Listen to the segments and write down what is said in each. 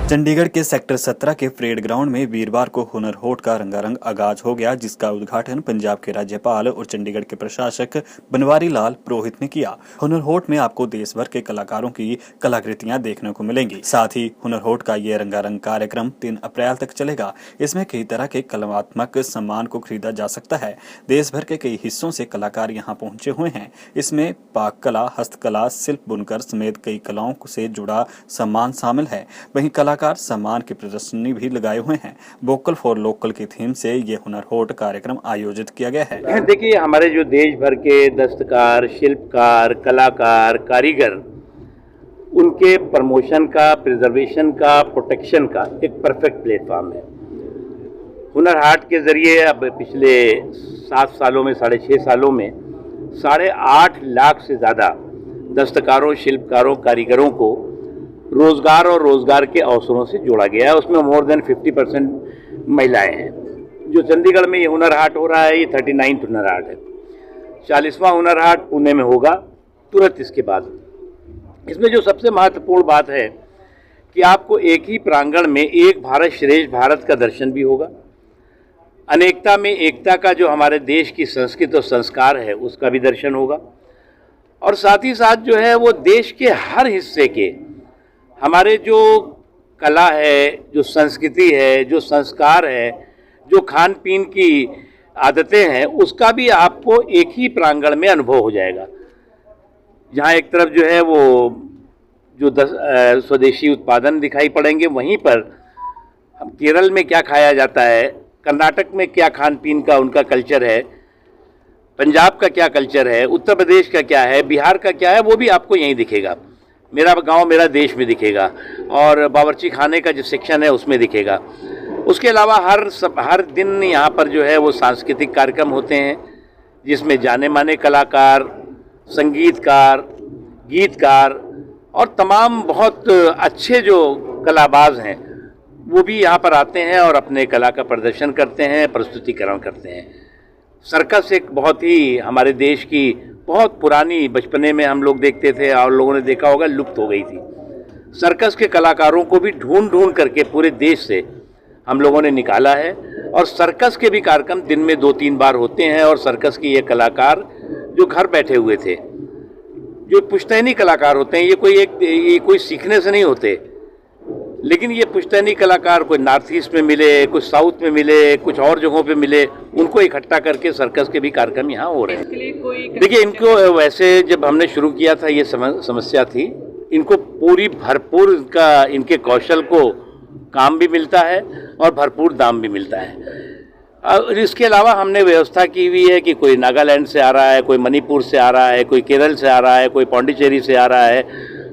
चंडीगढ़ के सेक्टर 17 के parade ground में वीरवार को हुनर हाट का रंगारंग आगाज हो गया, जिसका उद्घाटन पंजाब के राज्यपाल और चंडीगढ़ के प्रशासक बनवारी लाल पुरोहित ने किया। हुनर हाट में आपको देश भर के कलाकारों की कलाकृतियां देखने को मिलेंगी। साथ ही हुनर हाट का ये रंगारंग कार्यक्रम 3 अप्रैल तक चलेगा। इसमें कई तरह के कलात्मक सामान को खरीदा जा सकता है। देश भर के कई हिस्सों से कलाकार यहाँ पहुंचे हुए हैं। इसमें पाक कला, हस्तकला, शिल्प, बुनकर समेत कई कलाओं से जुड़ा सामान शामिल है। वहीं कलाकार सामान की प्रदर्शनी भी लगाए हुए हैं। वोकल फॉर लोकल की थीम से ये हुनर हाट कार्यक्रम आयोजित किया गया है। देखिए, हमारे जो देश भर के दस्तकार, शिल्पकार, कलाकार, कारीगर, उनके प्रमोशन का, प्रिजर्वेशन का, प्रोटेक्शन का एक परफेक्ट प्लेटफॉर्म है। हुनर हाट के जरिए अब पिछले 7 सालों में, 6.5 सालों में 8.5 लाख से ज़्यादा दस्तकारों, शिल्पकारों, कारीगरों को रोज़गार और रोज़गार के अवसरों से जोड़ा गया है। उसमें मोर देन 50% महिलाएं हैं। जो चंडीगढ़ में ये हुनर हाट हो रहा है, ये 39वां हुनर हाट है। 40वां हुनर हाट पुणे में होगा तुरंत इसके बाद। इसमें जो सबसे महत्वपूर्ण बात है कि आपको एक ही प्रांगण में एक भारत श्रेष्ठ भारत का दर्शन भी होगा। अनेकता में एकता का जो हमारे देश की संस्कृति और संस्कार है, उसका भी दर्शन होगा। और साथ ही साथ जो है वो देश के हर हिस्से के हमारे जो कला है, जो संस्कृति है, जो संस्कार है, जो खान पीन की आदतें हैं, उसका भी आपको एक ही प्रांगण में अनुभव हो जाएगा। जहाँ एक तरफ जो है वो जो स्वदेशी उत्पादन दिखाई पड़ेंगे, वहीं पर हम केरल में क्या खाया जाता है, कर्नाटक में क्या खान पीन का उनका कल्चर है, पंजाब का क्या कल्चर है, उत्तर प्रदेश का क्या है, बिहार का क्या है, वो भी आपको यहीं दिखेगा। मेरा गांव मेरा देश में दिखेगा और बावर्ची खाने का जो सेक्शन है उसमें दिखेगा। उसके अलावा हर दिन यहाँ पर जो है वो सांस्कृतिक कार्यक्रम होते हैं, जिसमें जाने माने कलाकार, संगीतकार, गीतकार और तमाम बहुत अच्छे जो कलाबाज हैं वो भी यहाँ पर आते हैं और अपने कला का प्रदर्शन करते हैं, प्रस्तुतिकरण करते हैं। सर्कस एक बहुत ही हमारे देश की बहुत पुरानी, बचपने में हम लोग देखते थे और लोगों ने देखा होगा, लुप्त हो गई थी। सर्कस के कलाकारों को भी ढूंढ करके पूरे देश से हम लोगों ने निकाला है और सर्कस के भी कार्यक्रम दिन में 2-3 बार होते हैं। और सर्कस के ये कलाकार जो घर बैठे हुए थे, जो पुश्तैनी कलाकार होते हैं, ये कोई सीखने से नहीं होते, लेकिन ये पुश्तैनी कलाकार कोई नॉर्थ ईस्ट में मिले, कुछ साउथ में मिले, कुछ और जगहों पे मिले, उनको इकट्ठा करके सर्कस के भी कार्यक्रम यहाँ हो रहे हैं। देखिए, इनको वैसे जब हमने शुरू किया था ये समस्या थी, इनको पूरी भरपूर इनके कौशल को काम भी मिलता है और भरपूर दाम भी मिलता है। और इसके अलावा हमने व्यवस्था की हुई है कि कोई नागालैंड से आ रहा है, कोई मणिपुर से आ रहा है, कोई केरल से आ रहा है, कोई पौंडीचेरी से आ रहा है,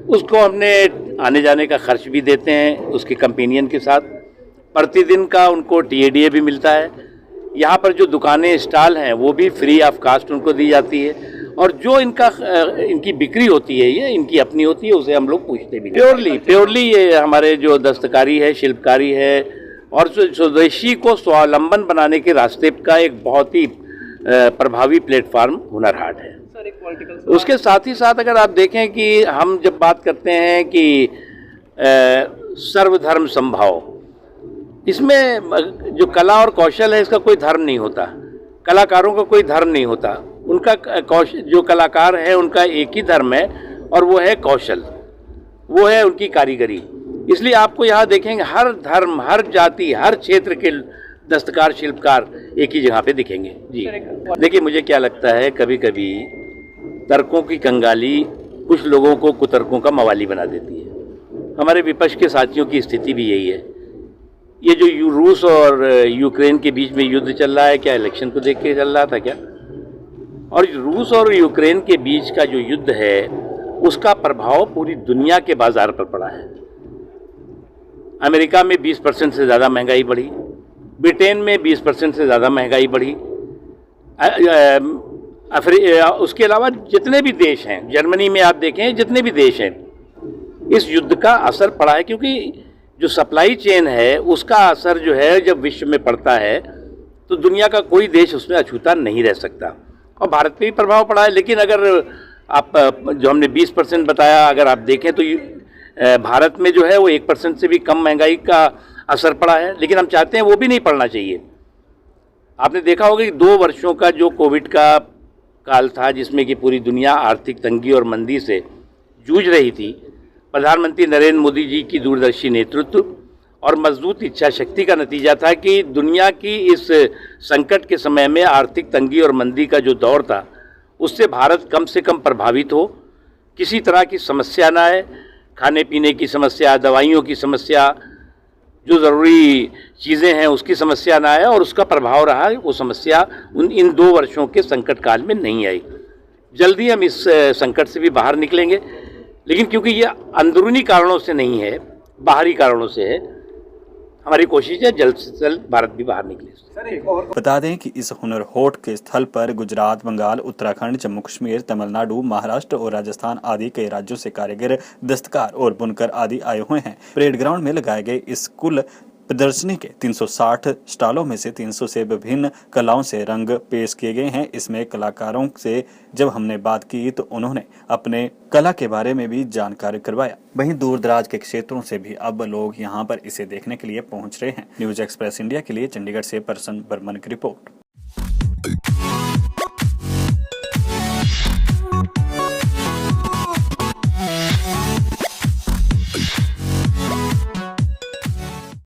उसको हमने आने जाने का खर्च भी देते हैं उसके कंपेनियन के साथ। प्रतिदिन का उनको TADA भी मिलता है। यहाँ पर जो दुकानें, स्टॉल हैं, वो भी फ्री ऑफ कास्ट उनको दी जाती है। और जो इनकी बिक्री होती है, ये इनकी अपनी होती है, उसे हम लोग पूछते भी नहीं। प्योरली ये हमारे जो दस्तकारी है, शिल्पकारी है और स्वदेशी को स्वावलंबन बनाने के रास्ते का एक बहुत ही प्रभावी प्लेटफॉर्म हुनर हाट है। उसके साथ ही साथ अगर आप देखें कि हम जब बात करते हैं कि सर्वधर्म समभाव, इसमें जो कला और कौशल है, इसका कोई धर्म नहीं होता। कलाकारों का कोई धर्म नहीं होता। उनका जो कलाकार है उनका एक ही धर्म है और वो है कौशल, वो है उनकी कारीगरी। इसलिए आपको यहाँ देखेंगे हर धर्म, हर जाति, हर क्षेत्र के दस्तकार, शिल्पकार एक ही जगह पे दिखेंगे। जी देखिए, मुझे क्या लगता है, कभी कभी तर्कों की कंगाली कुछ लोगों को कुतर्कों का मवाली बना देती है। हमारे विपक्ष के साथियों की स्थिति भी यही है। ये जो रूस और यूक्रेन के बीच में युद्ध चल रहा है, क्या इलेक्शन को देख के चल रहा था क्या? और रूस और यूक्रेन के बीच का जो युद्ध है, उसका प्रभाव पूरी दुनिया के बाजार पर पड़ा है। अमेरिका में 20% से ज़्यादा महंगाई बढ़ी, ब्रिटेन में 20% से ज़्यादा महंगाई बढ़ी, उसके अलावा जितने भी देश हैं, जर्मनी में आप देखें, जितने भी देश हैं, इस युद्ध का असर पड़ा है। क्योंकि जो सप्लाई चेन है उसका असर जो है जब विश्व में पड़ता है तो दुनिया का कोई देश उसमें अछूता नहीं रह सकता। और भारत पे भी प्रभाव पड़ा है। लेकिन अगर आप जो हमने 20% बताया, अगर आप देखें तो भारत में जो है वो 1% से भी कम महंगाई का असर पड़ा है, लेकिन हम चाहते हैं वो भी नहीं पड़ना चाहिए। आपने देखा होगा कि 2 वर्षों का जो कोविड का काल था, जिसमें कि पूरी दुनिया आर्थिक तंगी और मंदी से जूझ रही थी, प्रधानमंत्री नरेंद्र मोदी जी की दूरदर्शी नेतृत्व और मजबूत इच्छा शक्ति का नतीजा था कि दुनिया की इस संकट के समय में आर्थिक तंगी और मंदी का जो दौर था, उससे भारत कम से कम प्रभावित हो, किसी तरह की समस्या ना आए, खाने पीने की समस्या, दवाइयों की समस्या, जो ज़रूरी चीज़ें हैं उसकी समस्या ना आए, और उसका प्रभाव रहा वो समस्या इन 2 वर्षों के संकट काल में नहीं आई। जल्दी हम इस संकट से भी बाहर निकलेंगे, लेकिन क्योंकि ये अंदरूनी कारणों से नहीं है, बाहरी कारणों से है, हमारी कोशिश है जल्द से जल्द भारत भी बाहर निकले। बता दें कि इस हुनर हाट के स्थल पर गुजरात, बंगाल, उत्तराखंड, जम्मू कश्मीर, तमिलनाडु, महाराष्ट्र और राजस्थान आदि कई राज्यों से कारीगर, दस्तकार और बुनकर आदि आए हुए हैं। परेड ग्राउंड में लगाए गए इस कुल प्रदर्शनी के 360 स्टॉलों में से 300 से विभिन्न कलाओं से रंग पेश किए गए हैं। इसमें कलाकारों से जब हमने बात की तो उन्होंने अपने कला के बारे में भी जानकारी करवाया। वहीं दूर दराज के क्षेत्रों से भी अब लोग यहां पर इसे देखने के लिए पहुंच रहे हैं। न्यूज एक्सप्रेस इंडिया के लिए चंडीगढ़ से प्रसन्न बर्मन की रिपोर्ट।